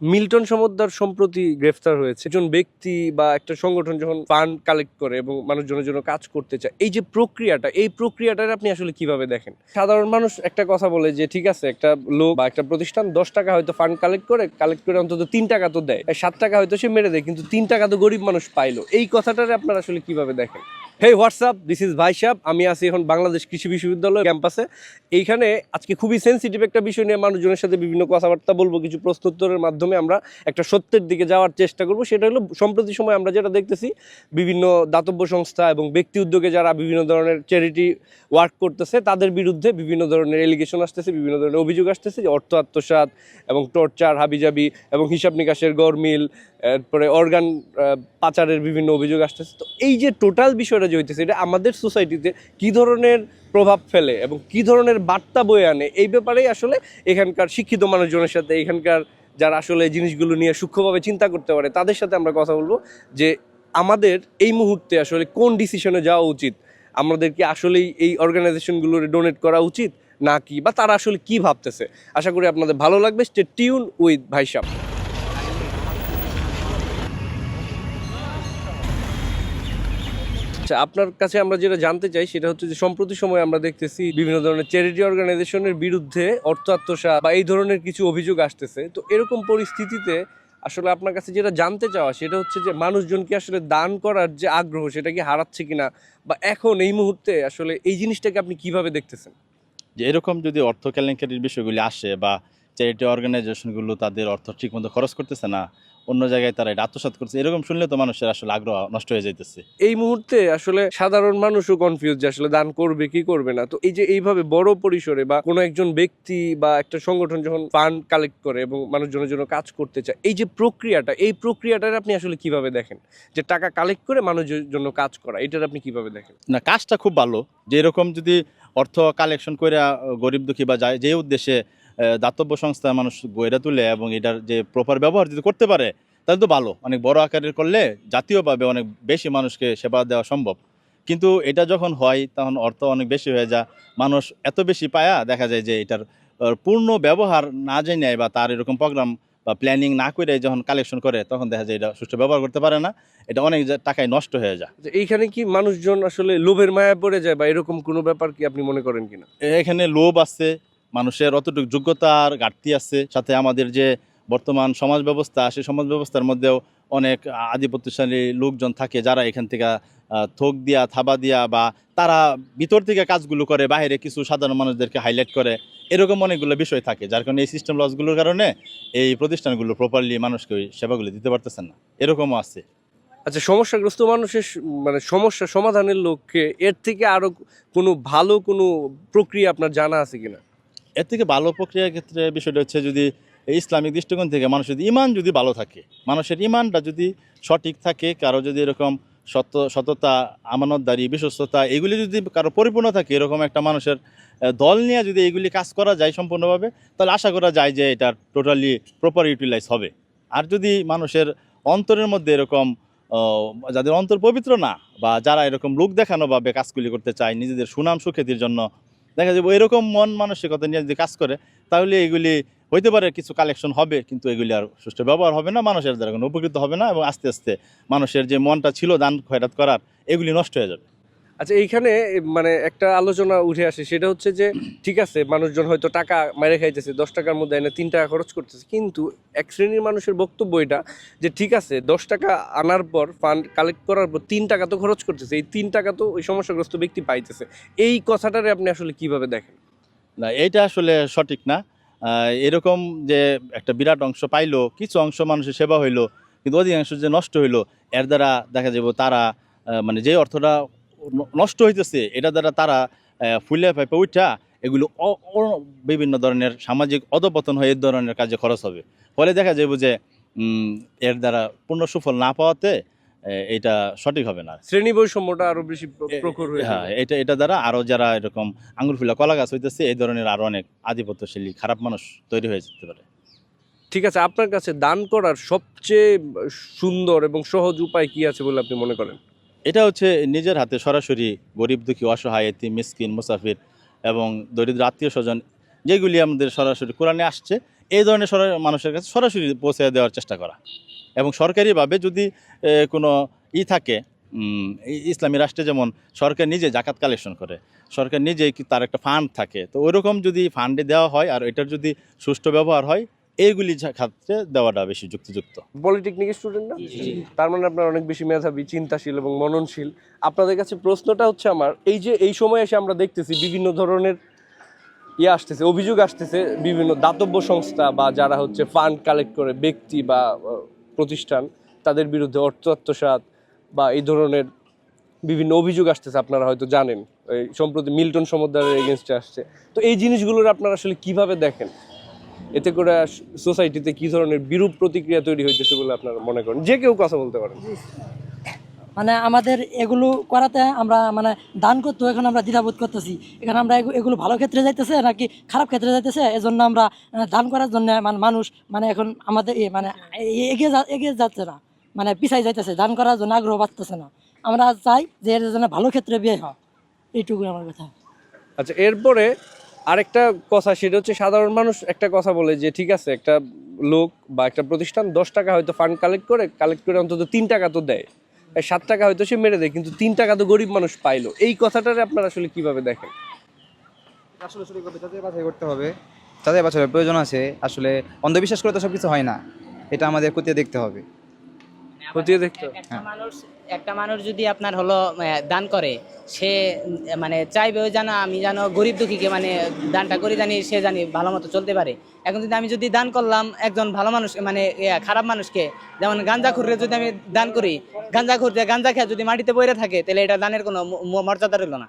Milton Samaddar সম্প্রতি গ্রেফতার হয়েছে। একজন ব্যক্তি বা একটা সংগঠন যখন ফান্ড কালেক্ট করে এবং মানুষজনের জন্য কাজ করতে চায়, এই যে প্রক্রিয়াটা, এই প্রক্রিয়াটার আপনি আসলে কিভাবে দেখেন? সাধারণ মানুষ একটা কথা বলে যে ঠিক আছে, একটা লোক বা একটা প্রতিষ্ঠান 10 টাকা হয়তো ফান্ড কালেক্ট করে অন্তত 3 টাকা তো দেয়, 7 টাকা হয়তো সে মেরে দেয়, কিন্তু 3 টাকা তো গরিব মানুষ পাইলো। এই কথাটারে আপনারা আসলে কিভাবে দেখেন? হেই হোয়াটসঅ্যাপ, দিস ইজ ভাই সাহেব। আমি আছি এখন বাংলাদেশ কৃষি বিশ্ববিদ্যালয় ক্যাম্পাসে। এইখানে আজকে খুবই সেন্সিটিভ একটা বিষয় নিয়ে মানুষজনের সাথে বিভিন্ন কথাবার্তা বলবো। কিছু প্রশ্নোত্তরের মাধ্যমে আমরা একটা সত্যের দিকে যাওয়ার চেষ্টা করব। সেটা হলো, সম্প্রতি সময় আমরা যেটা দেখতেছি, বিভিন্ন দাতব্য সংস্থা এবং ব্যক্তি উদ্যোগে যারা বিভিন্ন ধরনের চ্যারিটি ওয়ার্ক করতেছে, তাদের বিরুদ্ধে বিভিন্ন ধরনের এলিগেশন আসতেছে, বিভিন্ন ধরনের অভিযোগ আসতেছে যে অর্থ আত্মসাৎ এবং টর্চার, হাবিজাবি এবং হিসাব নিকাশের গরমিল, এরপরে অর্গান পাচারের বিভিন্ন অভিযোগ আসতেছে। তো এই যে টোটাল বিষয়টা যে হইতেছে, এটা আমাদের সোসাইটিতে কী ধরনের প্রভাব ফেলে এবং কী ধরনের বার্তা বয়ে আনে, এই ব্যাপারেই আসলে এখানকার শিক্ষিত মানুষজনের সাথে, এখানকার যারা আসলে জিনিসগুলো নিয়ে সূক্ষ্মভাবে চিন্তা করতে পারে, তাদের সাথে আমরা কথা বলবো যে আমাদের এই মুহূর্তে আসলে কোন ডিসিশনে যাওয়া উচিত। আমাদের কি আসলেই এই অর্গানাইজেশনগুলোর ডোনেট করা উচিত নাকি, বা তারা আসলে কি ভাবতেছে। আশা করি আপনাদের ভালো লাগবে। স্টে টিউন উইথ ভাই সাহেব। আচ্ছা, আপনার কাছে আমরা যেটা জানতে চাই সেটা হচ্ছে যে সম্প্রতি সময়ে আমরা দেখতেছি বিভিন্ন ধরনের চ্যারিটি অর্গানাইজেশনের বিরুদ্ধে অর্থ আত্মসাৎ বা এই ধরনের কিছু অভিযোগ আসতেছে। তো এরকম পরিস্থিতিতে আসলে আপনার কাছে যেটা জানতে চাওয়া সেটা হচ্ছে যে মানুষজন কি আসলে দান করার যে আগ্রহ সেটা কি হারাচ্ছে কিনা, বা এখন এই মুহূর্তে আসলে এই জিনিসটাকে আপনি কিভাবে দেখতেছেন? যে এরকম যদি অর্থ কেলেঙ্কারির বিষয়গুলি আসে বা চ্যারিটি অর্গানাইজেশনগুলো তাদের অর্থ ঠিকমতো খরচ করতেছে না, অন্য জায়গায় তারা এটা আত্মসাৎ করছে, এরকম শুনলে তো মানুষের আসলে আগ্রহ নষ্ট হয়ে যাইতেছে। এই মুহূর্তে আসলে সাধারণ মানুষও কনফিউজ যে আসলে দান করবে কি করবে না। তো এই যে এইভাবে বড় পরিসরে বা কোনো একজন ব্যক্তি বা একটা সংগঠন যখন ফান্ড কালেক্ট করে এবং মানুষজনের জন্য কাজ করতে চায়, এই যে প্রক্রিয়াটা, এই প্রক্রিয়াটার আপনি আসলে কিভাবে দেখেন? যে টাকা কালেক্ট করে মানুষের জন্য কাজ করা, এটার আপনি কিভাবে দেখেন? না, কাজটা খুব ভালো। যে এরকম যদি অর্থ কালেকশন করে গরিব দুঃখী বা যায় যে উদ্দেশ্যে দাতব্য সংস্থার মানুষ গইরা তুলে এবং এটার যে প্রপার ব্যবহার যদি করতে পারে, তাহলে তো ভালো। অনেক বড় আকারের করলে জাতীয়ভাবে অনেক বেশি মানুষকে সেবা দেওয়া সম্ভব। কিন্তু এটা যখন হয় তখন অর্থ অনেক বেশি হয়ে যায়। মানুষ এত বেশি পায়া দেখা যায় যে এটার পূর্ণ ব্যবহার না জেনে বা তার এরকম প্রোগ্রাম বা প্ল্যানিং না করে যখন কালেকশন করে, তখন দেখা যায় এটা সুষ্ঠু ব্যবহার করতে পারে না। এটা অনেক টাকায় নষ্ট হয়ে যায়। যে এইখানে কি মানুষজন আসলে লোভের মায়া পড়ে যায়, বা এরকম কোনো ব্যাপার কি আপনি মনে করেন কিনা? এখানে লোভ আছে, মানুষের অতটুকু যোগ্যতার ঘাটতি আছে। সাথে আমাদের যে বর্তমান সমাজ ব্যবস্থা, সেই সমাজ ব্যবস্থার মধ্যেও অনেক আধিপত্যশালী লোকজন থাকে যারা এখান থেকে থোক দিয়া, থাবা দিয়া বা তারা ভিতর থেকে কাজগুলো করে, বাইরে কিছু সাধারণ মানুষদেরকে হাইলাইট করে। এরকম অনেকগুলো বিষয় থাকে, যার কারণে এই সিস্টেম লসগুলোর কারণে এই প্রতিষ্ঠানগুলো প্রপারলি মানুষকে ওই সেবাগুলো দিতে পারতেছে না। এরকমও আছে। আচ্ছা, সমস্যাগ্রস্ত মানুষের মানে সমস্যা সমাধানের লক্ষ্যে এর থেকে আরো কোনো ভালো কোনো প্রক্রিয়া আপনার জানা আছে কিনা? এর থেকে ভালো প্রক্রিয়ার ক্ষেত্রে বিষয়টা হচ্ছে, যদি এই ইসলামিক দৃষ্টিকোণ থেকে মানুষের যদি ইমান যদি ভালো থাকে, মানুষের ইমানটা যদি সঠিক থাকে, কারো যদি এরকম সততা, আমানতদারি, বিশ্বস্ততা এগুলি যদি কারো পরিপূর্ণ থাকে, এরকম একটা মানুষের দল নিয়ে যদি এইগুলি কাজ করা যায় সম্পূর্ণভাবে, তাহলে আশা করা যায় যে এটা টোটালি প্রপার ইউটিলাইজ হবে। আর যদি মানুষের অন্তরের মধ্যে এরকম যাদের অন্তর পবিত্র না, বা যারা এরকম লোক দেখানোভাবে কাজগুলি করতে চায় নিজেদের সুনাম সুখ্যাতির জন্য, দেখা যাবে এরকম মন মানসিকতা নিয়ে যদি কাজ করে, তাহলে এগুলি হইতে পারে কিছু কালেকশন হবে, কিন্তু এগুলি আর সুষ্ঠু ব্যবহার হবে না, মানুষের দ্বারা কোনো উপকৃত হবে না, এবং আস্তে আস্তে মানুষের যে মনটা ছিল দান খয়রাত করার, এগুলি নষ্ট হয়ে যাবে। আচ্ছা, এইখানে মানে একটা আলোচনা উঠে আসে, সেটা হচ্ছে যে ঠিক আছে, মানুষজন হয়তো টাকা মেরে খাইতেছে, 10 টাকার মধ্যে এনে 3 টাকা খরচ করতেছে, কিন্তু এক শ্রেণীর মানুষের বক্তব্য এটা যে ঠিক আছে, 10 টাকা আনার পর ফান্ড কালেক্ট করার পর 3 টাকা তো খরচ করতেছে, এই 3 টাকা তো ওই সমস্যাগ্রস্ত ব্যক্তি পাইতেছে। এই কথাটারে আপনি আসলে কিভাবে দেখেন? না, এইটা আসলে সঠিক না। এরকম যে একটা বিরাট অংশ পাইলো, কিছু অংশ মানুষের সেবা হইলো, কিন্তু অধিকাংশ যে নষ্ট হইলো, এর দ্বারা দেখা যাবে তারা মানে যে অর্থটা নষ্ট হইতেছে, এটা দ্বারা তারা ফুলে ফাইপে উঠা এগুলো বিভিন্ন ধরনের সামাজিক অধপতন হয়ে এই ধরনের কাজে খরচ হবে। ফলে দেখা যাবে যে এর দ্বারা পূর্ণ সুফল না পাওয়াতে এটা সঠিক হবে না। শ্রেণী বৈষম্যটা আরো বেশি প্রখর হয়ে হ্যাঁ, যাবে। এটা দ্বারা আরো যারা এরকম আঙ্গুর ফুলা কলা গাছ হইতেছে, এই ধরনের আরো অনেক আধিপত্যশালী খারাপ মানুষ তৈরি হয়ে যেতে পারে। ঠিক আছে, আপনার কাছে দান করার সবচেয়ে সুন্দর এবং সহজ উপায় কি আছে বলে আপনি মনে করেন? এটা হচ্ছে নিজের হাতে সরাসরি গরিব দুঃখী, অসহায়, এতিম, মিসকিন, মুসাফির এবং দরিদ্র আত্মীয় স্বজন যেগুলি আমাদের সরাসরি কোরআনে আসছে, এই ধরনের মানুষের কাছে সরাসরি পৌঁছে দেওয়ার চেষ্টা করা। এবং সরকারিভাবে যদি কোনো থাকে, ইসলামী রাষ্ট্রে যেমন সরকার নিজে জাকাত কালেকশন করে, সরকার নিজেই তার একটা ফান্ড থাকে, তো ওইরকম যদি ফান্ডে দেওয়া হয় আর এটার যদি সুষ্ঠু ব্যবহার হয়, এইগুলি ক্ষেত্রে দেওয়াটা বেশি যুক্তিযুক্ত। পলিটেকনিক স্টুডেন্ট না, তার মানে আপনার অনেক বেশি মেধাবী, চিন্তাশীল এবং মননশীল। আপনাদের কাছে প্রশ্নটা হচ্ছে আমার, এই যে এই সময় এসে আমরা দেখতেছি বিভিন্ন ধরনের আসতেছে, অভিযোগ আসতেছে বিভিন্ন দাতব্য সংস্থা বা যারা হচ্ছে ফান্ড কালেক্ট করে ব্যক্তি বা প্রতিষ্ঠান, তাদের বিরুদ্ধে অর্থ আত্মসাৎ বা এই ধরনের বিভিন্ন অভিযোগ আসতেছে। আপনারা হয়তো জানেন, এই সম্প্রতি মিল্টন সমদ্দারের এগেনস্টে আসছে। তো এই জিনিসগুলোর আপনারা আসলে কিভাবে দেখেন? এতে করে সোসাইটিতে কি ধরনের বিরূপ প্রতিক্রিয়া তৈরি হইতেছে বলে আপনারা মনে করেন? যে কেউ কথা বলতে পারেন। মানে আমাদের এগুলো করাতে আমরা মানে দান করতে এখন আমরা দ্বিধাবোধ করতেছি, এখানে আমরা এগুলো ভালো ক্ষেত্রে যাইতেছে নাকি খারাপ ক্ষেত্রে যাইতেছে। এজন্য আমরা দান করার জন্য মানুষ মানে এখন আমাদের মানে এগিয়ে যাচ্ছে না, মানে পিছাই যাইতেছে, দান করার জন্য আগ্রহ বাড়তেছে না। আমরা চাই যে এর জন্য ভালো ক্ষেত্রে বিয়ে হয়, এইটুকুই আমার কথা। আচ্ছা, এরপরে আরেকটা কথা, সেটা হচ্ছে সাধারণ মানুষ একটা কথা বলে যে ঠিক আছে, একটা লোক বা একটা প্রতিষ্ঠান 10 টাকা হয়তো ফান্ড কালেক্ট করে অন্তত 3 টাকা তো দেয়, 7 টাকা হয়তো সে মেরে দেয়, কিন্তু 3 টাকা তো গরিব মানুষ পাইলো। এই কথাটারে আপনারা আসলে কিভাবে দেখেন? আসলে সঠিক কথা যাচাই বাছাই করতে হবে, যাচাই বাছাইয়ের প্রয়োজন আছে। আসলে অন্ধবিশ্বাস করে তো সব কিছু হয় না, এটা আমাদের খতিয়ে দেখতে হবে। খতিয়ে দেখতে হবে। একটা মানুষ যদি আপনার হলো দান করে, সে মানে চাইবে যেন আমি যেন গরিব দুঃখীকে মানে দানটা করে জানি সে জানি ভালো মতো চলতে পারে। এখন যদি আমি যদি দান করলাম একজন ভালো মানুষ মানে খারাপ মানুষকে, যেমন গাঁজাখুররে যদি আমি দান করি, গাঁজা খেয়ে যদি মাটিতে পড়ে থাকে, তাহলে এটা দানের কোনো মর্যাদা রইল না।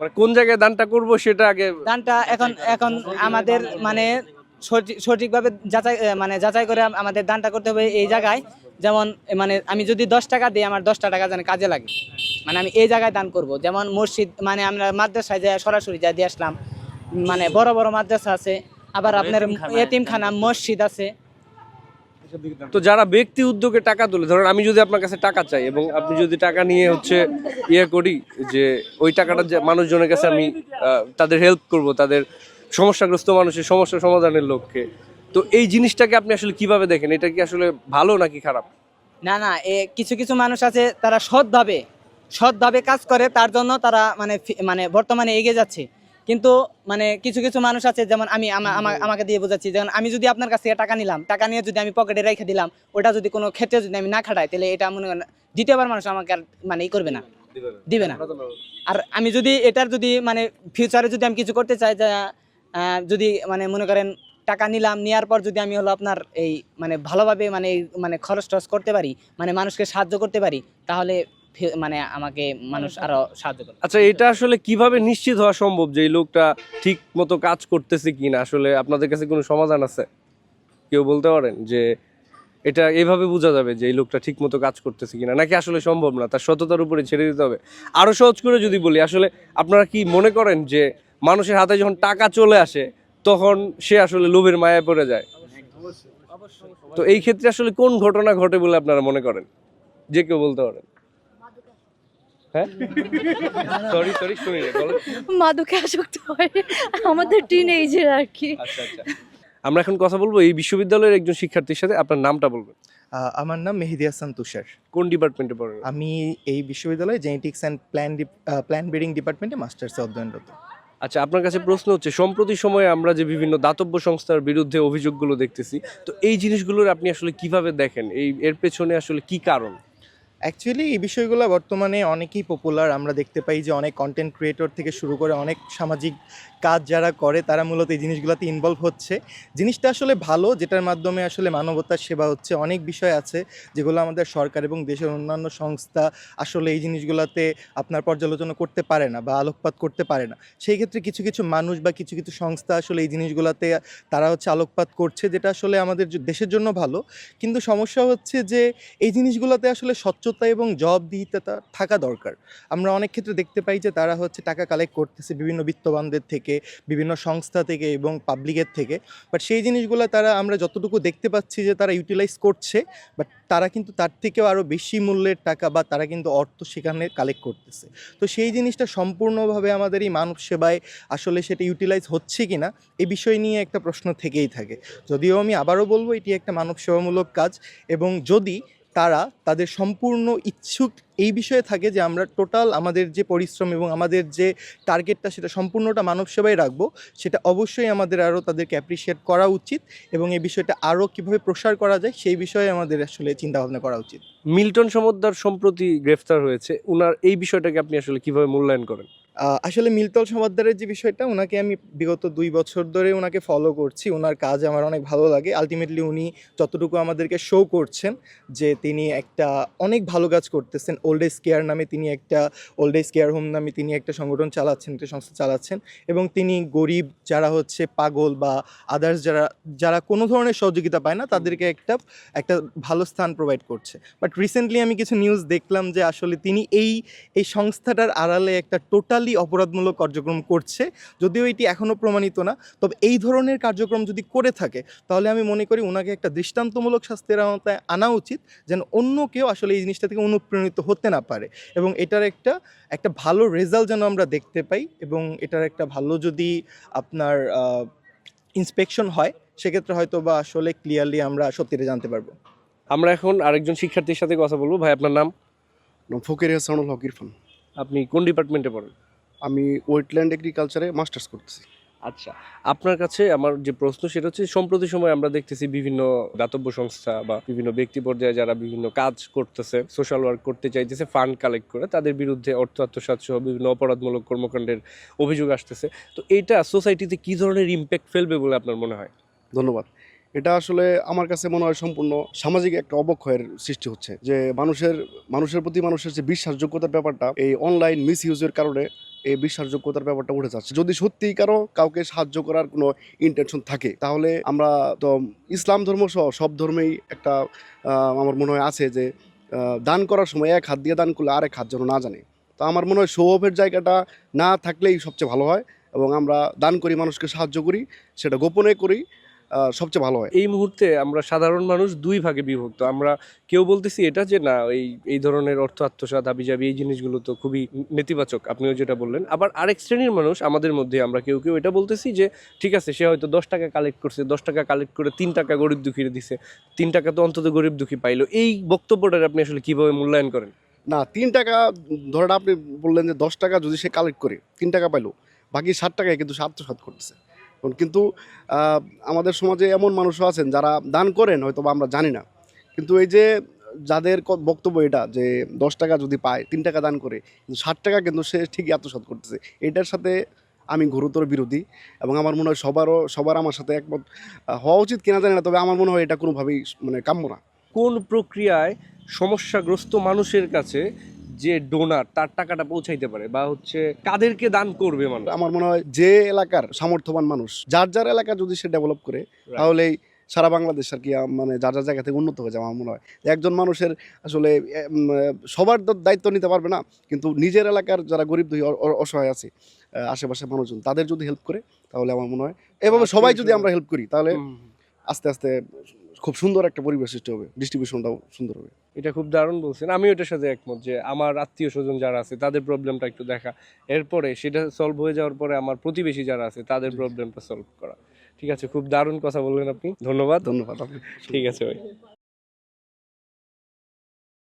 মানে কোন জায়গায় দানটা করব সেটা আগে দানটা এখন আমাদের মানে সঠিকভাবে যাচাই করে আমাদের দানটা করতে হবে এই জায়গায়। যেমন মানে আমি যদি 10 টাকা দিই, আমার 10টা টাকা যেন কাজে লাগে, মানে আমি এই জায়গায় দান করব। যেমন মসজিদ, মানে আমরা মাদ্রাসায় যাই সরাসরি যাই দিয়ে আসলাম, মানে বড় বড় মাদ্রাসা আছে, আবার আপনার এতিমখানা মসজিদ আছে। তো যারা ব্যক্তি উদ্যোগে টাকা তোলে, ধরেন আমি যদি আপনার কাছে টাকা চাই এবং আপনি যদি টাকা নিয়ে হচ্ছে করি যে ওই টাকাটা মানুষজনের কাছে আমি তাদের হেল্প করব, তাদের সমস্যাগ্রস্ত মানুষের সমস্যা সমাধানের লক্ষ্যে, তো এই জিনিসটাকে আপনি আসলে কিভাবে দেখেন? এটা কি আসলে ভালো নাকি খারাপ? না না, কিছু কিছু মানুষ আছে তারা সৎভাবে কাজ করে, তার জন্য তারা মানে বর্তমানে এগিয়ে যাচ্ছে। কিন্তু মানে কিছু কিছু মানুষ আছে, যেমন আমি আমাকে দিয়ে বোঝাচ্ছি, যেমন আমি যদি আপনার কাছ থেকে টাকা নিলাম, টাকা নিয়ে যদি আমি পকেটে রেখে দিলাম, ওটা যদি কোনো ক্ষেত্রে যদি আমি না খাটাই, তাহলে এটা মনে করেন দ্বিতীয়বার মানুষ আমাকে আর মানে করবে না, দিবে না। আর আমি যদি এটার যদি মানে ফিউচারে যদি আমি কিছু করতে চাই, যদি মানে মনে করেন টাকা নিলাম, নেওয়ার পর যদি আমি হলো আপনার এই মানে ভালোভাবে মানে খরচ টরচ করতে পারি, মানে মানুষকে সাহায্য করতে পারি, তাহলে মানে আমাকে মানুষ আরো সাহায্য করে। আচ্ছা, এটা আসলে কিভাবে নিশ্চিত হওয়া সম্ভব যে এই লোকটা ঠিক মতো কাজ করতেছে কিনা? আসলে আপনাদের কাছে কোনো সমাধান আছে? কেউ বলতে পারেন যে এটা এভাবে বোঝা যাবে যে এই লোকটা ঠিক মতো কাজ করতেছে কিনা, নাকি আসলে সম্ভব না, তার সততার উপরে ছেড়ে দিতে হবে? আরো সহজ করে যদি বলি, আসলে আপনারা কি মনে করেন যে মানুষের হাতে যখন টাকা চলে আসে তখন সে আসলে লোভের মায়ায় পড়ে যায়? তো এই ক্ষেত্রে আসলে কোন ঘটনা ঘটে বলে আপনারা মনে করেন? যে কেউ বলতে পারেন। হ্যাঁ, সরি শুনি না, বলেন। মাদকে আসক্ত হয় আমাদের টিনেজের আর কি। আচ্ছা, আমরা এখন কথা বলবো এই বিশ্ববিদ্যালয়ের একজন শিক্ষার্থীর সাথে। আপনার নামটা বলবেন। আমার নাম মেহেদি হাসান তুষার। কোন ডিপার্টমেন্টে পড়েন? আমি এই বিশ্ববিদ্যালয়ে জেনেটিক্স অ্যান্ড প্ল্যান ব্রিডিং ডিপার্টমেন্টে মাস্টার্সে অধ্যয়নরত। আচ্ছা, আপনার কাছে প্রশ্ন হচ্ছে, সম্প্রতি সময়ে আমরা যে বিভিন্ন দাতব্য সংস্থার বিরুদ্ধে অভিযোগগুলো দেখতেছি, তো এই জিনিসগুলোর আপনি আসলে কিভাবে দেখেন? এর পেছনে আসলে কি কারণ? অ্যাকচুয়ালি এই বিষয়গুলো বর্তমানে অনেকই পপুলার। আমরা দেখতে পাই যে অনেক কন্টেন্ট ক্রিয়েটর থেকে শুরু করে অনেক সামাজিক কাজ যারা করে তারা মূলত এই জিনিসগুলোতে ইনভলভ হচ্ছে। জিনিসটা আসলে ভালো, যেটার মাধ্যমে আসলে মানবতার সেবা হচ্ছে। অনেক বিষয় আছে যেগুলো আমাদের সরকার এবং দেশের অন্যান্য সংস্থা আসলে এই জিনিসগুলোতে আপনার পর্যালোচনা করতে পারে না বা আলোকপাত করতে পারে না। সেই ক্ষেত্রে কিছু কিছু মানুষ বা কিছু কিছু সংস্থা আসলে এই জিনিসগুলোতে তারা হচ্ছে আলোকপাত করছে, যেটা আসলে আমাদের দেশের জন্য ভালো। কিন্তু সমস্যা হচ্ছে যে এই জিনিসগুলোতে আসলে স্বচ্ছ স্বচ্ছতা এবং জবাবদিহিতা থাকা দরকার। আমরা অনেক ক্ষেত্রে দেখতে পাই যে তারা হচ্ছে টাকা কালেক্ট করতেছে বিভিন্ন বিত্তবানদের থেকে, বিভিন্ন সংস্থা থেকে এবং পাবলিকের থেকে, বাট সেই জিনিসগুলো আমরা যতটুকু দেখতে পাচ্ছি যে তারা ইউটিলাইজ করছে, বাট তারা কিন্তু তার থেকেও আরও বেশি মূল্যের টাকা বা তারা কিন্তু অর্থ সেখানে কালেক্ট করতেছে। তো সেই জিনিসটা সম্পূর্ণভাবে আমাদের এই মানব সেবায় আসলে সেটা ইউটিলাইজ হচ্ছে কি না এই বিষয় নিয়ে একটা প্রশ্ন থেকেই থাকে। যদিও আমি আবারও বলবো এটি একটা মানব সেবামূলক কাজ, এবং যদি তারা তাদের সম্পূর্ণ ইচ্ছুক এই বিষয়ে থাকে যে আমরা টোটাল আমাদের যে পরিশ্রম এবং আমাদের যে টার্গেটটা সেটা সম্পূর্ণটা মানব সেবায় রাখবো, সেটা অবশ্যই আমাদের আরও তাদেরকে অ্যাপ্রিসিয়েট করা উচিত এবং এই বিষয়টা আরও কীভাবে প্রসার করা যায় সেই বিষয়ে আমাদের আসলে চিন্তাভাবনা করা উচিত। মিল্টন সমদ্দার সম্প্রতি গ্রেফতার হয়েছে, উনার এই বিষয়টাকে আপনি আসলে কিভাবে মূল্যায়ন করেন? আসলে মিল্টন সমাদ্দারের যে বিষয়টা, ওনাকে আমি বিগত 2 বছর ধরে ওনাকে ফলো করছি। ওনার কাজ আমার অনেক ভালো লাগে। আলটিমেটলি উনি যতটুকু আমাদেরকে শো করছেন যে তিনি একটা অনেক ভালো কাজ করতেছেন। ওল্ড এজ কেয়ার নামে তিনি একটা ওল্ড এজ কেয়ার হোম নামে তিনি একটা সংগঠন চালাচ্ছেন, একটা সংস্থা চালাচ্ছেন, এবং তিনি গরিব যারা হচ্ছে পাগল বা আদার্স যারা কোনো ধরনের সহযোগিতা পায় না তাদেরকে একটা ভালো স্থান প্রোভাইড করছে। বাট রিসেন্টলি আমি কিছু নিউজ দেখলাম যে আসলে তিনি এই সংস্থাটার আড়ালে একটা টোটালি অপরাধমূলক কার্যক্রম করছে। যদিও এটি এখনও প্রমাণিত না, তবে এই ধরনের কার্যক্রম যদি করে থাকে তাহলে আমি মনে করি ওনাকে একটা দৃষ্টান্তমূলক শাস্তির আওতায় আনা উচিত, যেন অন্য কেউ আসলে এই জিনিসটা থেকে অনুপ্রাণিত হতে না পারে, এবং এটার একটা ভালো রেজাল্ট যেন আমরা দেখতে পাই, এবং এটার একটা ভালো যদি আপনার ইন্সপেকশন হয় সেক্ষেত্রে হয়তো বা আসলে ক্লিয়ারলি আমরা সত্যিটা জানতে পারবো। আমরা এখন আরেকজন শিক্ষার্থীর সাথে কথা বলবো। ভাই, আপনার নাম? ফকির হাসানুল হক ইরফান। আপনি কোন ডিপার্টমেন্টে পড়েন? আমি ওয়েটল্যান্ড এগ্রিকালচারে মাস্টার্স করতেছি। আচ্ছা, আপনার কাছে আমার যে প্রশ্ন সেটা হচ্ছে, সম্প্রতি সময় আমরা দেখতেছি বিভিন্ন দাতব্য সংস্থা বা বিভিন্ন ব্যক্তি পর্যায়ে যারা বিভিন্ন কাজ করতেছে, সোশ্যাল ওয়ার্ক করতে চাইতেছে, ফান্ড কালেক্ট করে তাদের বিরুদ্ধে অর্থ আত্মসাৎ সহ বিভিন্ন অপরাধমূলক কর্মকাণ্ডের অভিযোগ আসতেছে। তো এইটা সোসাইটিতে কি ধরনের ইম্প্যাক্ট ফেলবে বলে আপনার মনে হয়? ধন্যবাদ। এটা আসলে আমার কাছে মনে হয় সম্পূর্ণ সামাজিক একটা অবক্ষয়ের সৃষ্টি হচ্ছে, যে মানুষের প্রতি মানুষের যে বিশ্বাসযোগ্যতার ব্যাপারটা এই অনলাইন মিস ইউজের কারণে এই বিশ্বাসযোগ্যতার ব্যাপারটা উঠে যাচ্ছে। যদি সত্যিই কাউকে সাহায্য করার কোনো ইন্টেনশন থাকে, তাহলে আমরা তো ইসলাম ধর্ম সহ সব ধর্মেই একটা আমার মনে হয় আছে যে দান করার সময় এক হাত দিয়ে দান করলে আরেক হাত যেন না জানে। তো আমার মনে হয় স্বভাবের জায়গাটা না থাকলেই সবচেয়ে ভালো হয়, এবং আমরা দান করি, মানুষকে সাহায্য করি, সেটা গোপনে করি, সবচেয়ে ভালো হয়। এই মুহূর্তে আমরা সাধারণ মানুষ দুই ভাগে বিভক্ত। আমরা কেউ বলতেছি এটা যে না, এই ধরনের অর্থ আত্মসাৎ হাবিজাবি এই জিনিসগুলো তো খুবই নেতিবাচক, আপনিও যেটা বললেন। আবার আরেক শ্রেণীর মানুষ আমাদের মধ্যে আমরা কেউ এটা বলতেছি যে ঠিক আছে, সে হয়তো 10 টাকা কালেক্ট করছে, 10 টাকা কালেক্ট করে 3 টাকা গরিব দুঃখীর দিছে, 3 টাকা তো অন্তত গরিব দুঃখী পাইলো। এই বক্তব্যটার আপনি আসলে কিভাবে মূল্যায়ন করেন? না, 3 টাকা ধরেন আপনি বললেন যে 10 টাকা যদি সে কালেক্ট করে 3 টাকা পাইলো, বাকি 60 টাকায় কিন্তু সে আত্মসাৎ করতেছে। কিন্তু আমাদের সমাজে এমন মানুষও আছেন যারা দান করেন, হয়তো বা আমরা জানি না, কিন্তু এই যে যাদের বক্তব্য এটা যে 10 টাকা যদি পায় 3 টাকা দান করে, কিন্তু 60 টাকা কিন্তু সে ঠিকই আত্মসাৎ করতেছে, এটার সাথে আমি গুরুতর বিরোধী। এবং আমার মনে হয় সবার আমার সাথে একমত হওয়া উচিত কিনা জানি না, তবে আমার মনে হয় এটা কোনোভাবেই কাম্য না। কোন প্রক্রিয়ায় সমস্যাগ্রস্ত মানুষের কাছে যে ডোনার তার টাকাটা পৌঁছাইতে পারে, বা হচ্ছে কাদেরকে দান করবে মানুষ? আমার মনে হয় যে এলাকার সামর্থ্যবান মানুষ যার এলাকা যদি সে ডেভেলপ করে, তাহলেই সারা বাংলাদেশ আর কি যার জায়গা থেকে উন্নত হয়ে যাবে। আমার মনে হয় একজন মানুষের আসলে সবার দায়িত্ব নিতে পারবে না, কিন্তু নিজের এলাকার যারা গরিব দুঃখী অসহায় আছে আশেপাশে মানুষজন, তাদের যদি হেল্প করে, তাহলে আমার মনে হয় এভাবে সবাই যদি আমরা হেল্প করি, তাহলে আস্তে আস্তে খুব সুন্দর একটা পরিবেশ সৃষ্টি হবে, ডিস্ট্রিবিউশনটাও সুন্দর হবে। এটা খুব দারুণ বলছেন। আমি ওটার সাথে একমত যে আমার আত্মীয় স্বজন যারা আছে তাদের প্রবলেমটা একটু দেখা, এরপরে সেটা সলভ হয়ে যাওয়ার পরে আমার প্রতিবেশী যারা আছে তাদের প্রবলেমটা সলভ করা। ঠিক আছে, খুব দারুণ কথা বললেন আপনি। ধন্যবাদ। ধন্যবাদ। ঠিক আছে ভাই।